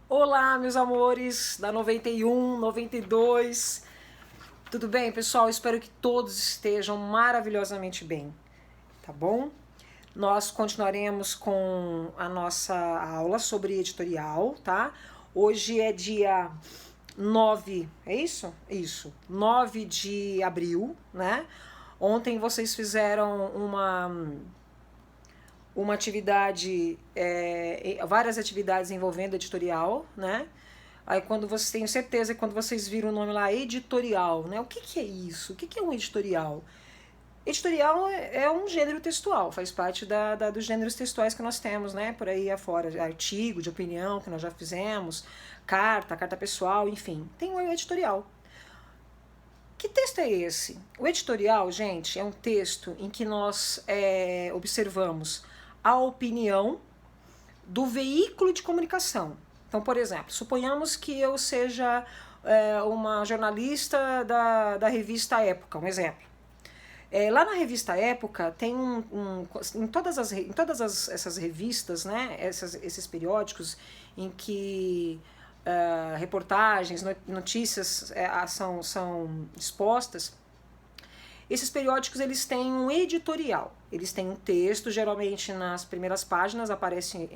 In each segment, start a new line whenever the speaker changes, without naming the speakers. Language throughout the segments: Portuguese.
Olá, meus amores da 91, 92. Tudo bem, pessoal? Espero que todos estejam maravilhosamente bem, tá bom? Nós continuaremos com a nossa aula sobre editorial, tá? Hoje é dia 9, é isso? Isso, 9 de abril, né? Ontem vocês fizeram uma atividade, várias atividades envolvendo editorial, né? Aí quando vocês, tenho certeza que quando vocês viram o nome lá, editorial, né? O que é isso? O que é um editorial? Editorial é um gênero textual, faz parte dos gêneros textuais que nós temos, né? Por aí afora, artigo de opinião que nós já fizemos, carta pessoal, enfim. Tem o editorial. Que texto é esse? O editorial, gente, é um texto em que nós observamos a opinião do veículo de comunicação. Então, por exemplo, suponhamos que eu seja uma jornalista da revista Época, um exemplo. Lá na revista Época tem em todas essas revistas, né, esses periódicos em que reportagens, notícias são expostas. Esses periódicos eles têm um editorial, eles têm um texto, geralmente nas primeiras páginas aparece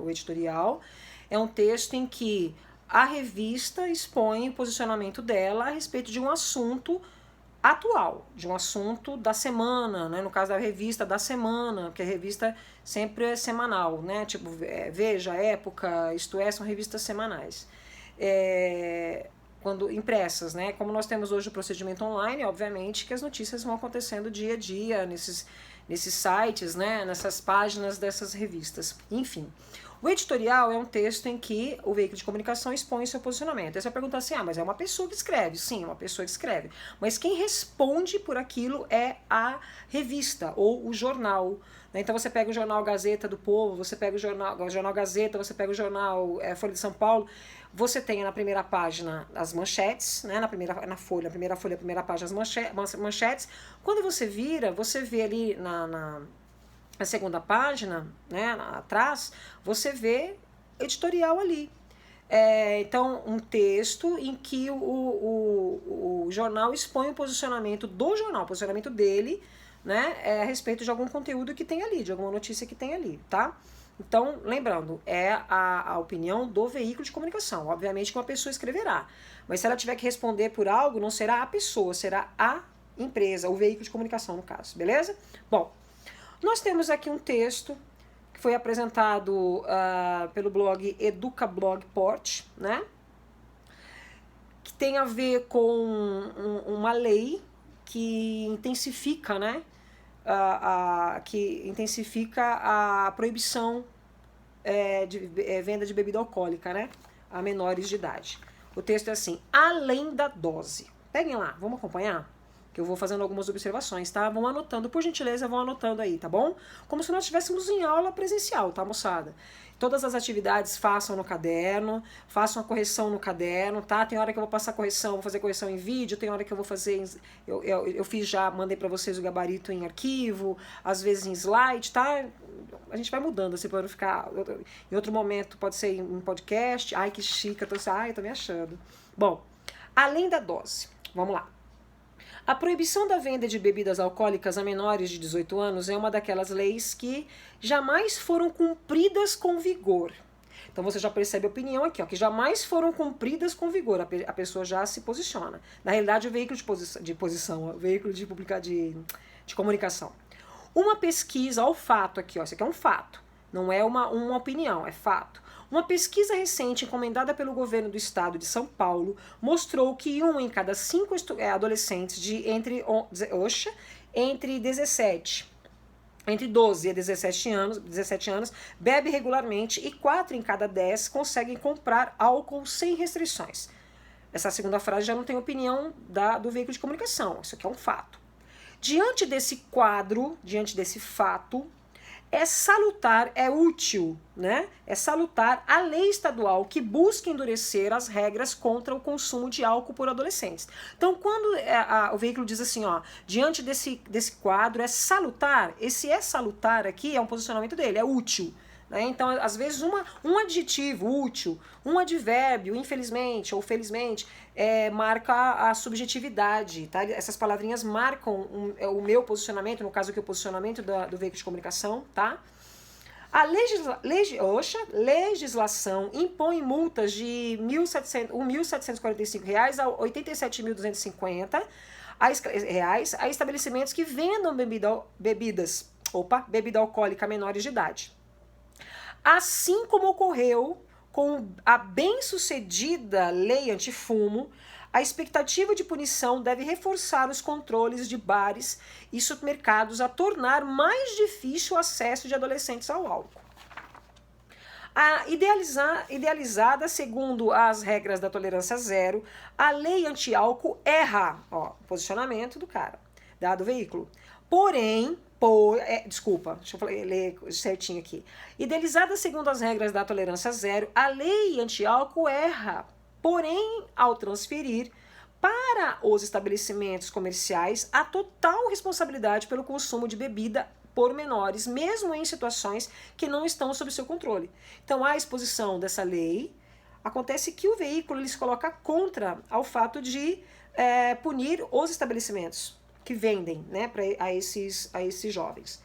o editorial. É um texto em que a revista expõe o posicionamento dela a respeito de um assunto atual, de um assunto da semana, né? No caso da revista da semana, porque a revista sempre é semanal, né? Tipo, Veja, Época, Isto É, são revistas semanais. Quando impressas, né? Como nós temos hoje o procedimento online, obviamente que as notícias vão acontecendo dia a dia nesses sites, né? Nessas páginas dessas revistas. Enfim, o editorial é um texto em que o veículo de comunicação expõe seu posicionamento. Aí você vai perguntar assim, mas é uma pessoa que escreve. Sim, é uma pessoa que escreve. Mas quem responde por aquilo é a revista ou o jornal. Então você pega o jornal Gazeta do Povo, você pega o jornal Gazeta, você pega o jornal Folha de São Paulo, você tem na primeira página as manchetes, né? Na primeira página as manchetes. Quando você vira, você vê ali na segunda página, né, atrás, você vê editorial ali. Então, um texto em que o jornal expõe o posicionamento do jornal, o posicionamento dele, né, a respeito de algum conteúdo que tem ali, de alguma notícia que tem ali, tá? Então, lembrando, é a opinião do veículo de comunicação. Obviamente que uma pessoa escreverá, mas se ela tiver que responder por algo, não será a pessoa, será a empresa, o veículo de comunicação, no caso, beleza? Bom, nós temos aqui um texto que foi apresentado pelo blog EducaBlogPort, né? Que tem a ver com uma lei que intensifica, né? Que intensifica a proibição de venda de bebida alcoólica, né? A menores de idade. O texto é assim: além da dose. Peguem lá, vamos acompanhar? Que eu vou fazendo algumas observações, tá? Vão anotando, por gentileza, vão anotando aí, tá bom? Como se nós estivéssemos em aula presencial, tá, moçada? Todas as atividades façam no caderno, façam a correção no caderno, tá? Tem hora que eu vou passar correção, vou fazer correção em vídeo, tem hora que eu vou fazer, eu fiz já, mandei pra vocês o gabarito em arquivo, às vezes em slide, tá? A gente vai mudando, assim, pra não ficar, em outro momento pode ser em podcast, ai que chique, eu tô me achando. Bom, além da dose, vamos lá. A proibição da venda de bebidas alcoólicas a menores de 18 anos é uma daquelas leis que jamais foram cumpridas com vigor. Então você já percebe a opinião aqui, ó, que jamais foram cumpridas com vigor. A pessoa já se posiciona. Na realidade, o veículo o veículo de comunicação. Uma pesquisa, ó, o fato aqui, ó, isso aqui é um fato, não é uma opinião, é fato. Uma pesquisa recente encomendada pelo governo do estado de São Paulo mostrou que 1 em cada 5 adolescentes entre 12 e 17 anos bebe regularmente e 4 em cada 10 conseguem comprar álcool sem restrições. Essa segunda frase já não tem opinião do veículo de comunicação, isso aqui é um fato. Diante desse quadro, diante desse fato, é salutar, é útil, né? É salutar a lei estadual que busca endurecer as regras contra o consumo de álcool por adolescentes. Então, quando o veículo diz assim, ó, diante desse quadro, é salutar, esse é salutar aqui é um posicionamento dele, é útil, né? Então, às vezes, um adjetivo útil, um advérbio, infelizmente ou felizmente, marca a subjetividade, tá? Essas palavrinhas marcam o meu posicionamento, no caso aqui o posicionamento do veículo de comunicação, tá? A legislação impõe multas de R$ 1.745 a R$ 87.250 a estabelecimentos que vendam bebida alcoólica a menores de idade. Assim como ocorreu com a bem-sucedida lei antifumo, a expectativa de punição deve reforçar os controles de bares e supermercados a tornar mais difícil o acesso de adolescentes ao álcool. Idealizada segundo as regras da tolerância zero, a lei anti-álcool erra, posicionamento do cara, do veículo. Porém, deixa eu ler certinho aqui. Idealizada segundo as regras da tolerância zero, a lei anti-álcool erra. Porém, ao transferir para os estabelecimentos comerciais a total responsabilidade pelo consumo de bebida por menores, mesmo em situações que não estão sob seu controle. Então, a exposição dessa lei, acontece que o veículo se coloca contra ao fato de punir os estabelecimentos que vendem, né, a esses jovens.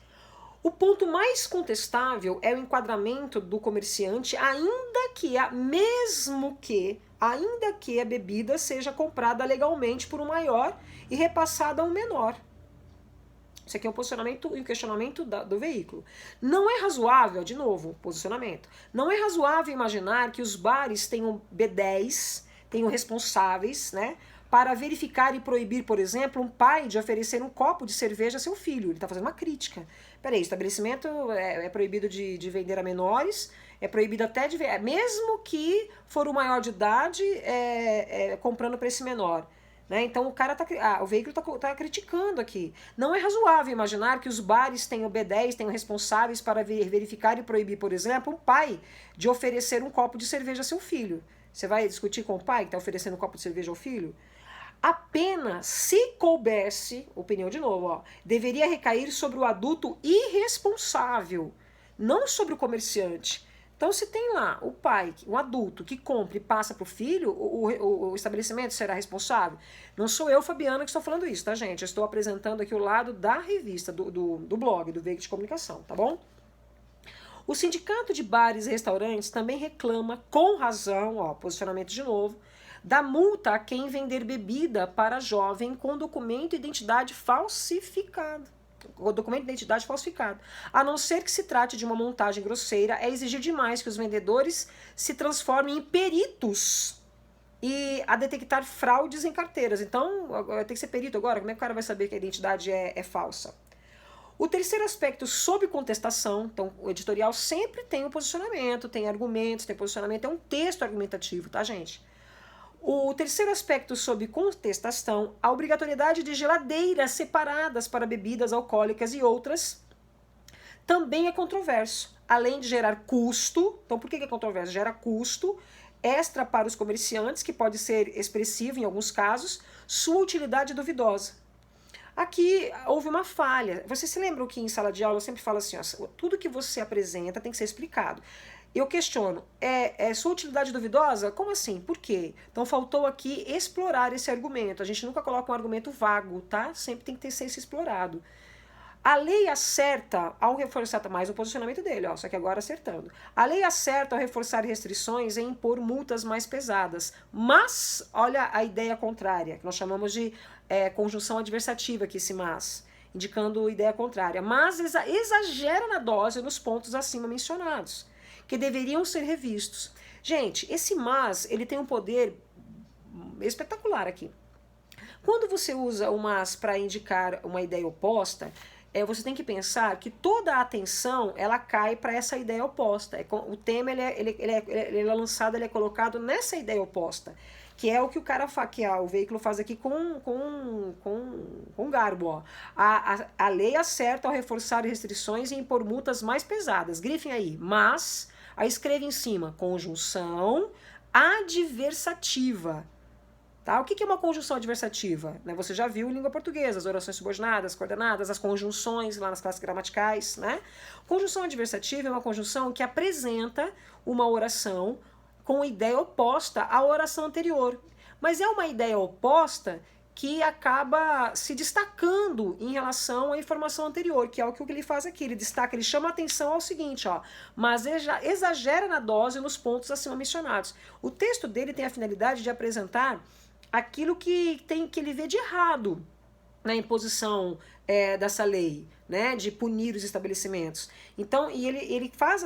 O ponto mais contestável é o enquadramento do comerciante, ainda que a bebida seja comprada legalmente por um maior e repassada a um menor. Isso aqui é um posicionamento e um questionamento do veículo. Não é razoável, de novo, posicionamento, não é razoável imaginar que os bares tenham B10, tenham responsáveis, né, para verificar e proibir, por exemplo, um pai de oferecer um copo de cerveja a seu filho. Ele está fazendo uma crítica. Peraí, estabelecimento é proibido de vender a menores, é proibido até de vender, mesmo que for o maior de idade comprando para esse menor. Né? Então o veículo está criticando aqui. Não é razoável imaginar que os bares tenham B10, tenham responsáveis para verificar e proibir, por exemplo, um pai de oferecer um copo de cerveja a seu filho. Você vai discutir com o pai que está oferecendo um copo de cerveja ao filho? Apenas se coubesse, opinião de novo, deveria recair sobre o adulto irresponsável, não sobre o comerciante. Então, se tem lá o pai, um adulto, que compra e passa para o filho, o estabelecimento será responsável? Não sou eu, Fabiana, que estou falando isso, tá, gente? Eu estou apresentando aqui o lado da revista, do blog, do veículo de comunicação, tá bom? O Sindicato de Bares e Restaurantes também reclama, com razão, posicionamento de novo, da multa a quem vender bebida para jovem com documento de identidade falsificado. A não ser que se trate de uma montagem grosseira, é exigir demais que os vendedores se transformem em peritos e a detectar fraudes em carteiras. Então, tem que ser perito agora? Como é que o cara vai saber que a identidade é falsa? O terceiro aspecto, sob contestação, então o editorial sempre tem um posicionamento, tem argumentos, tem posicionamento, é um texto argumentativo, tá, gente? O terceiro aspecto sob contestação, a obrigatoriedade de geladeiras separadas para bebidas alcoólicas e outras, também é controverso. Além de gerar custo, então por que é controverso? Gera custo extra para os comerciantes, que pode ser expressivo em alguns casos, sua utilidade duvidosa. Aqui houve uma falha. Você se lembra que em sala de aula eu sempre falo assim, tudo que você apresenta tem que ser explicado. Eu questiono, sua utilidade duvidosa? Como assim? Por quê? Então faltou aqui explorar esse argumento. A gente nunca coloca um argumento vago, tá? Sempre tem que ser explorado. A lei acerta ao reforçar mais o posicionamento dele, só que agora acertando. A lei acerta ao reforçar restrições e impor multas mais pesadas. Mas, olha a ideia contrária, que nós chamamos de conjunção adversativa aqui, esse mas, indicando ideia contrária. Mas exagera na dose nos pontos acima mencionados, que deveriam ser revistos. Gente, esse mas, ele tem um poder espetacular aqui. Quando você usa o mas para indicar uma ideia oposta, você tem que pensar que toda a atenção ela cai para essa ideia oposta. O tema ele é lançado, ele é colocado nessa ideia oposta, que é o que o cara que o veículo faz aqui com garbo. A lei acerta ao reforçar restrições e impor multas mais pesadas. Grifem aí, mas, aí escreve em cima, conjunção adversativa. Tá? O que é uma conjunção adversativa? Né? Você já viu em língua portuguesa, as orações subordinadas, coordenadas, as conjunções lá nas classes gramaticais. Né? Conjunção adversativa é uma conjunção que apresenta uma oração com ideia oposta à oração anterior. Mas é uma ideia oposta que acaba se destacando em relação à informação anterior, que é o que ele faz aqui. Ele destaca, ele chama a atenção ao seguinte, ó, mas exagera na dose nos pontos acima mencionados. O texto dele tem a finalidade de apresentar aquilo que ele vê de errado na imposição dessa lei, né, de punir os estabelecimentos. Então, e ele faz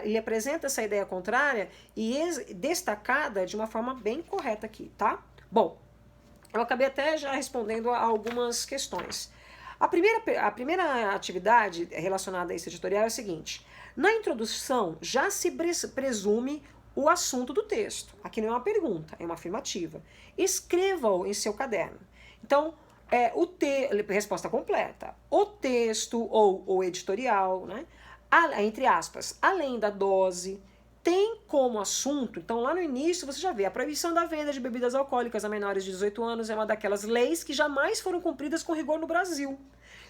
ele apresenta essa ideia contrária e destacada de uma forma bem correta aqui, tá? Bom, eu acabei até já respondendo a algumas questões. A primeira atividade relacionada a esse editorial é a seguinte: na introdução já se presume o assunto do texto. Aqui não é uma pergunta, é uma afirmativa. Escreva-o em seu caderno. Então, resposta completa. O texto ou o editorial, né, entre aspas, além da dose, tem como assunto, então lá no início você já vê, a proibição da venda de bebidas alcoólicas a menores de 18 anos é uma daquelas leis que jamais foram cumpridas com rigor no Brasil.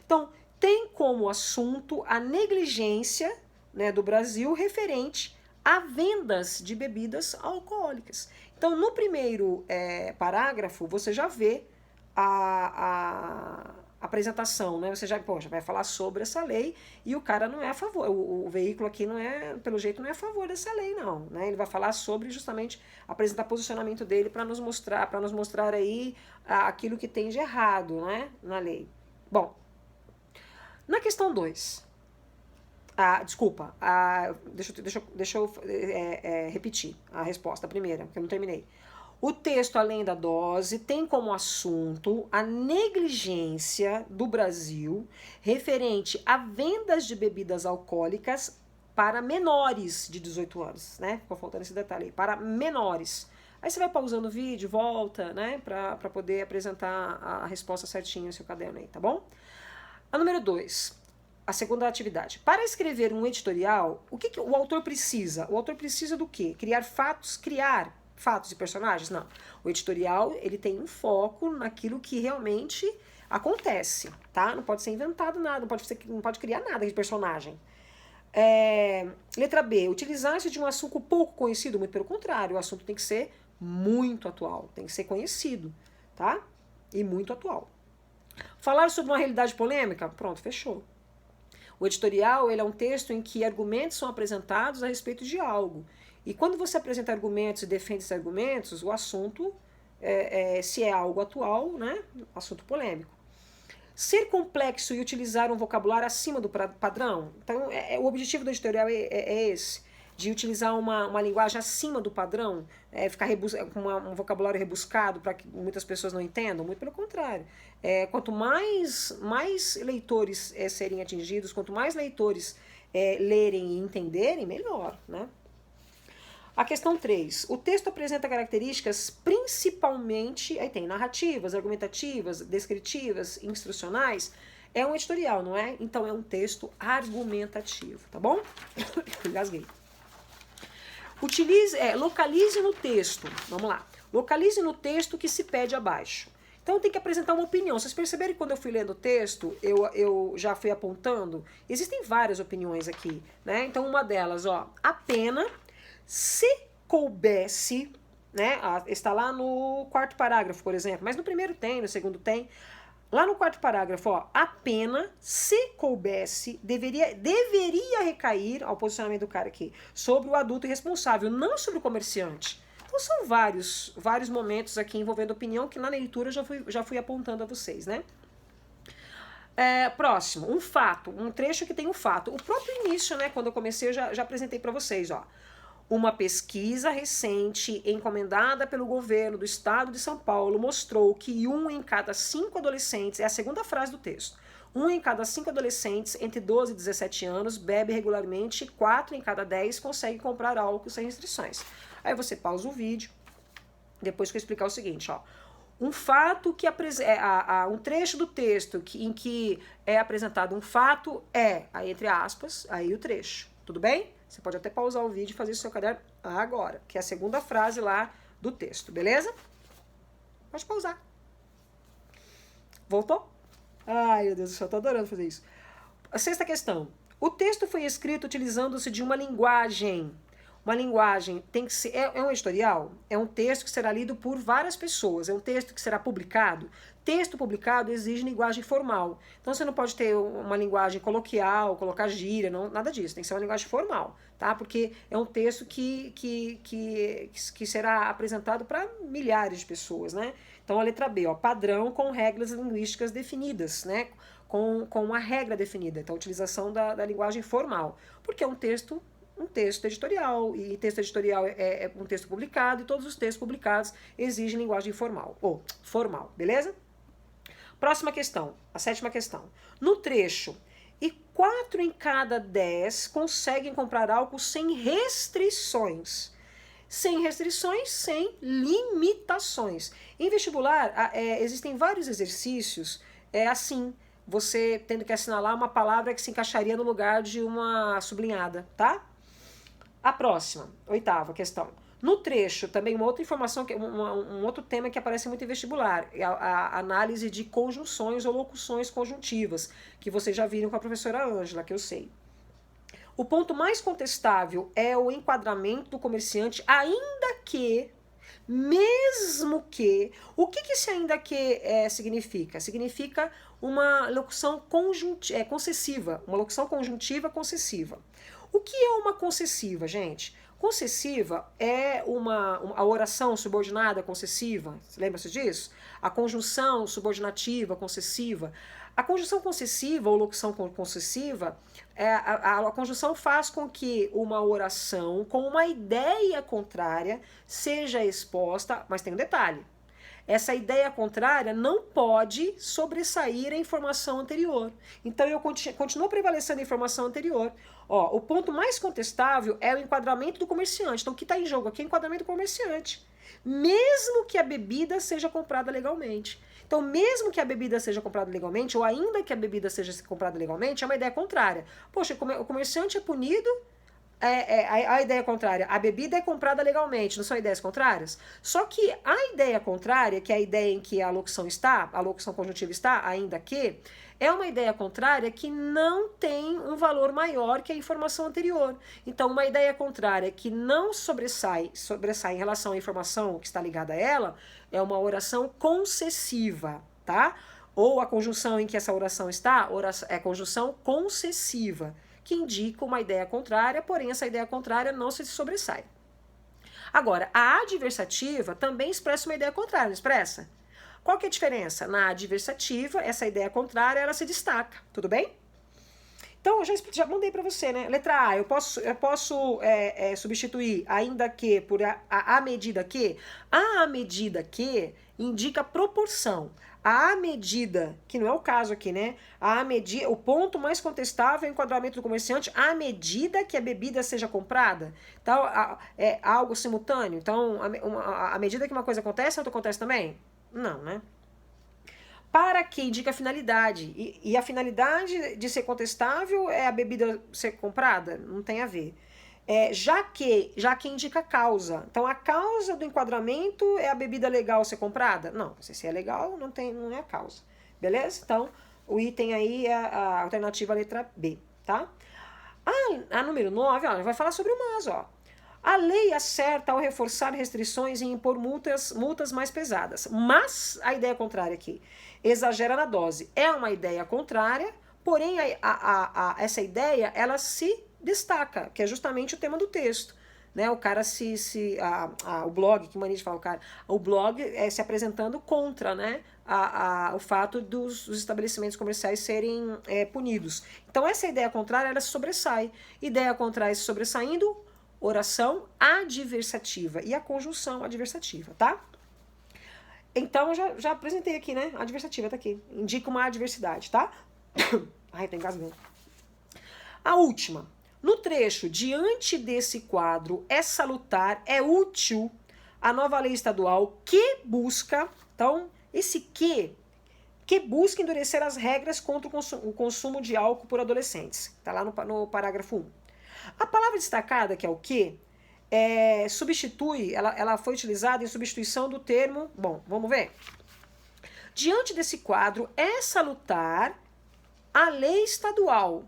Então, tem como assunto a negligência, né, do Brasil referente a vendas de bebidas alcoólicas. Então, no primeiro parágrafo, você já vê a apresentação, né? Você já vai falar sobre essa lei e o cara não é a favor, o veículo aqui não é, pelo jeito, não é a favor dessa lei, não, né? Ele vai falar sobre, justamente, apresentar posicionamento dele para nos mostrar aí aquilo que tem de errado, né, na lei. Bom, na questão 2, deixa eu repetir a resposta, a primeira, que eu não terminei. O texto, além da dose, tem como assunto a negligência do Brasil referente a vendas de bebidas alcoólicas para menores de 18 anos, né? Ficou faltando esse detalhe aí, para menores. Aí você vai pausando o vídeo, volta, né? Para poder apresentar a resposta certinha no seu caderno aí, tá bom? A número 2, a segunda atividade. Para escrever um editorial, o que o autor precisa? O autor precisa do quê? Criar fatos e personagens? Não. O editorial, ele tem um foco naquilo que realmente acontece, tá? Não pode ser inventado nada, não pode criar nada de personagem. Letra B, utilizar-se de um assunto pouco conhecido, muito pelo contrário, o assunto tem que ser muito atual, tem que ser conhecido, tá? E muito atual. Falar sobre uma realidade polêmica? Pronto, fechou. O editorial, ele é um texto em que argumentos são apresentados a respeito de algo. E quando você apresenta argumentos e defende esses argumentos, o assunto, se é algo atual, né, assunto polêmico. Ser complexo e utilizar um vocabulário acima do padrão. Então, o objetivo do editorial é esse, de utilizar uma linguagem acima do padrão, ficar com um vocabulário rebuscado para que muitas pessoas não entendam. Muito pelo contrário. Quanto mais leitores serem atingidos, quanto mais leitores lerem e entenderem, melhor, né? A questão 3. O texto apresenta características principalmente, aí tem narrativas, argumentativas, descritivas, instrucionais. É um editorial, não é? Então é um texto argumentativo, tá bom? Engasguei. Localize no texto, vamos lá. Localize no texto que se pede abaixo. Então tem que apresentar uma opinião. Vocês perceberam que quando eu fui lendo o texto, eu já fui apontando? Existem várias opiniões aqui, né? Então uma delas, ó, a pena, se coubesse, né? Está lá no quarto parágrafo, por exemplo, mas no primeiro tem, no segundo tem. Lá no quarto parágrafo, ó, a pena, se coubesse, deveria recair, ao posicionamento do cara aqui, sobre o adulto irresponsável, não sobre o comerciante. Então são vários momentos aqui envolvendo opinião que na leitura eu já fui apontando a vocês, né? Próximo, um fato, um trecho que tem um fato. O próprio início, né, quando eu comecei, eu já apresentei para vocês, ó. Uma pesquisa recente encomendada pelo governo do estado de São Paulo mostrou que 1 em cada 5 adolescentes, é a segunda frase do texto, 1 em cada 5 adolescentes entre 12 e 17 anos bebe regularmente e 4 em cada 10 conseguem comprar álcool sem restrições. Aí você pausa o vídeo, depois que eu explicar o seguinte, ó. Um fato que um trecho do texto em que é apresentado um fato aí entre aspas, aí o trecho, tudo bem? Você pode até pausar o vídeo e fazer isso no seu caderno agora, que é a segunda frase lá do texto, beleza? Pode pausar. Voltou? Ai, meu Deus do céu, eu tô adorando fazer isso. A sexta questão. O texto foi escrito utilizando-se de uma linguagem. Uma linguagem tem que ser. É um editorial? É um texto que será lido por várias pessoas. É um texto que será publicado. Texto publicado exige linguagem formal. Então você não pode ter uma linguagem coloquial, colocar gíria, não, nada disso. Tem que ser uma linguagem formal, tá? Porque é um texto que será apresentado para milhares de pessoas, né? Então a letra B, ó, padrão com regras linguísticas definidas, né? Com uma regra definida. Então a utilização da linguagem formal. Porque é um texto editorial, e texto editorial é um texto publicado, e todos os textos publicados exigem linguagem formal, ou formal, beleza? Próxima questão, a sétima questão. No trecho, e 4 em cada 10 conseguem comprar álcool sem restrições. Sem restrições, sem limitações. Em vestibular, existem vários exercícios, assim, você tendo que assinalar uma palavra que se encaixaria no lugar de uma sublinhada, tá? A próxima, oitava questão. No trecho, também uma outra informação, um outro tema que aparece muito em vestibular, é a análise de conjunções ou locuções conjuntivas, que vocês já viram com a professora Ângela, que eu sei. O ponto mais contestável é o enquadramento do comerciante, ainda que, mesmo que... O que esse ainda que significa? Significa uma locução concessiva, uma locução conjuntiva concessiva. O que é uma concessiva, gente? Concessiva é a oração subordinada concessiva, lembra-se disso? A conjunção subordinativa concessiva. A conjunção concessiva ou locução concessiva, a conjunção faz com que uma oração com uma ideia contrária seja exposta, mas tem um detalhe. Essa ideia contrária não pode sobressair a informação anterior. Então eu continuo prevalecendo a informação anterior. Ó, o ponto mais contestável é o enquadramento do comerciante. Então o que está em jogo aqui é o enquadramento do comerciante. Mesmo que a bebida seja comprada legalmente. Então, mesmo que a bebida seja comprada legalmente, ou ainda que a bebida seja comprada legalmente, é uma ideia contrária. Poxa, o comerciante é punido. A ideia contrária, a bebida é comprada legalmente, não são ideias contrárias? Só que a ideia contrária, que é a ideia em que a locução conjuntiva está, ainda que, é uma ideia contrária que não tem um valor maior que a informação anterior. Então, uma ideia contrária que não sobressai em relação à informação que está ligada a ela, é uma oração concessiva, tá? Ou a conjunção em que essa oração está, é conjunção concessiva, que indica uma ideia contrária, porém essa ideia contrária não se sobressai. Agora, a adversativa também expressa uma ideia contrária, não expressa? Qual que é a diferença? Na adversativa, essa ideia contrária, ela se destaca, tudo bem? Então, eu já mandei para você, né? Letra A, eu posso substituir ainda que por a medida que. A medida que indica proporção. A medida, que não é o caso aqui, né? O ponto mais contestável é o enquadramento do comerciante à medida que a bebida seja comprada. Então, é algo simultâneo. Então, à medida que uma coisa acontece, outra acontece também? Não, né? Para que indica a finalidade. E a finalidade de ser contestável é a bebida ser comprada? Não tem a ver. Já que indica a causa. Então, a causa do enquadramento é a bebida legal ser comprada? Não, se é legal, não é a causa. Beleza? Então, o item aí é a alternativa letra B, tá? A número 9, ó, vai falar sobre o mas, ó. A lei acerta ao reforçar restrições e impor multas mais pesadas. Mas, a ideia contrária aqui, exagera na dose. É uma ideia contrária, porém essa ideia, ela se destaca, que é justamente o tema do texto. Né? O cara o blog, que mania de falar o cara, o blog se apresentando contra, né? O fato dos estabelecimentos comerciais serem punidos. Então essa ideia contrária, ela se sobressai. Ideia contrária se sobressaindo, oração adversativa e a conjunção adversativa, tá? Então já apresentei aqui, né? A adversativa tá aqui. Indica uma adversidade, tá? Ai, tô engasgando. A última. No trecho, diante desse quadro, é salutar, é útil a nova lei estadual que busca, então, esse que busca endurecer as regras contra o consumo de álcool por adolescentes. Tá lá no parágrafo 1. A palavra destacada, que é o que, substitui, ela foi utilizada em substituição do termo, bom, vamos ver. Diante desse quadro, é salutar a lei estadual.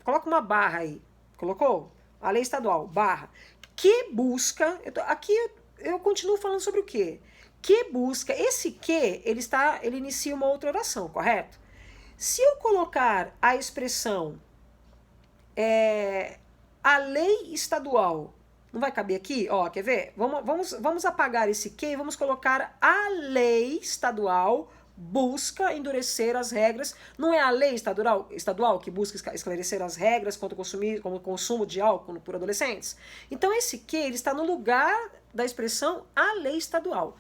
Coloca uma barra aí. Colocou? A lei estadual, barra. Que busca, aqui eu continuo falando sobre o quê? Que busca, esse que, ele inicia uma outra oração, correto? Se eu colocar a expressão a lei estadual, não vai caber aqui? Ó, quer ver? Vamos apagar esse que e vamos colocar a lei estadual busca endurecer as regras. Não é a lei estadual que busca esclarecer as regras contra o consumo de álcool por adolescentes? Então esse que ele está no lugar da expressão a lei estadual.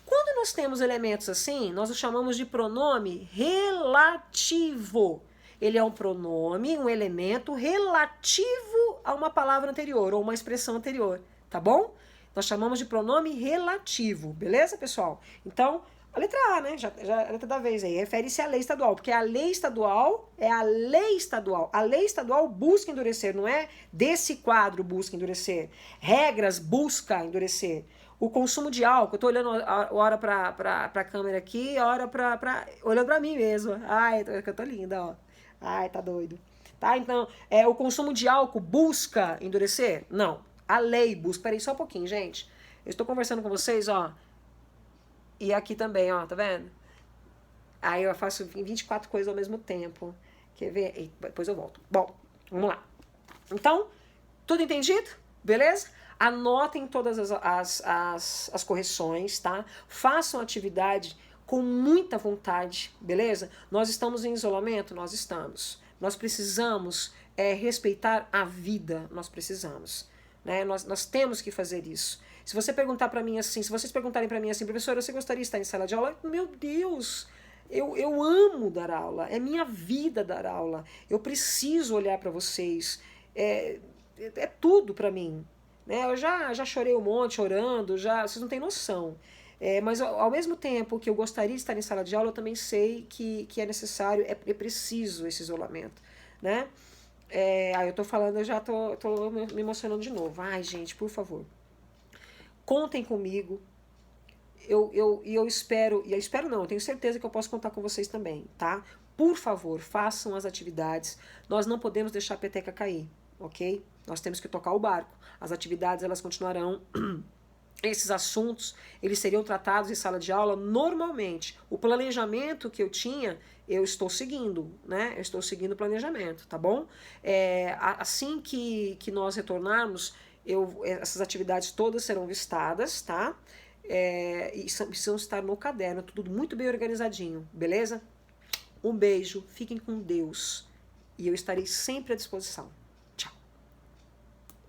Quando nós temos elementos assim, nós o chamamos de pronome relativo. Ele é um pronome, um elemento relativo a uma palavra anterior ou uma expressão anterior, tá bom? Nós chamamos de pronome relativo, beleza, pessoal? Então, a letra A, né? Já a letra da vez aí, refere-se à lei estadual, porque a lei estadual é a lei estadual. A lei estadual busca endurecer, não é desse quadro busca endurecer. Regras busca endurecer. O consumo de álcool, eu tô olhando hora pra câmera aqui, hora olhando pra mim mesmo. Ai, eu tô linda, ó. Ai, tá doido. Tá, então, o consumo de álcool busca endurecer? Não. A lei busca. Peraí, só um pouquinho, gente. Eu estou conversando com vocês, ó. E aqui também, ó, tá vendo? Aí eu faço 24 coisas ao mesmo tempo. Quer ver? E depois eu volto. Bom, vamos lá. Então, tudo entendido? Beleza? Anotem todas as correções, tá? Façam atividade com muita vontade, beleza? Nós estamos em isolamento? Nós estamos. Nós precisamos respeitar a vida, nós precisamos. Né? Nós temos que fazer isso. Se você perguntar para mim assim, se vocês perguntarem para mim assim, professora, você gostaria de estar em sala de aula? Meu Deus, eu amo dar aula, é minha vida dar aula. Eu preciso olhar para vocês, é tudo para mim. Né? Eu já chorei um monte orando, vocês não têm noção. Mas ao mesmo tempo que eu gostaria de estar em sala de aula, eu também sei que é necessário, é preciso esse isolamento. Né? Aí eu tô falando, eu já tô me emocionando de novo. Ai, gente, por favor. Contem comigo. Eu espero, e eu espero não, eu tenho certeza que eu posso contar com vocês também, tá? Por favor, façam as atividades. Nós não podemos deixar a peteca cair, ok? Nós temos que tocar o barco. As atividades, elas continuarão. Esses assuntos, eles seriam tratados em sala de aula normalmente. O planejamento que eu tinha, eu estou seguindo, né? Eu estou seguindo o planejamento, tá bom? Assim que nós retornarmos, essas atividades todas serão vistadas, tá? E precisam estar no caderno, tudo muito bem organizadinho, beleza? Um beijo, fiquem com Deus e eu estarei sempre à disposição.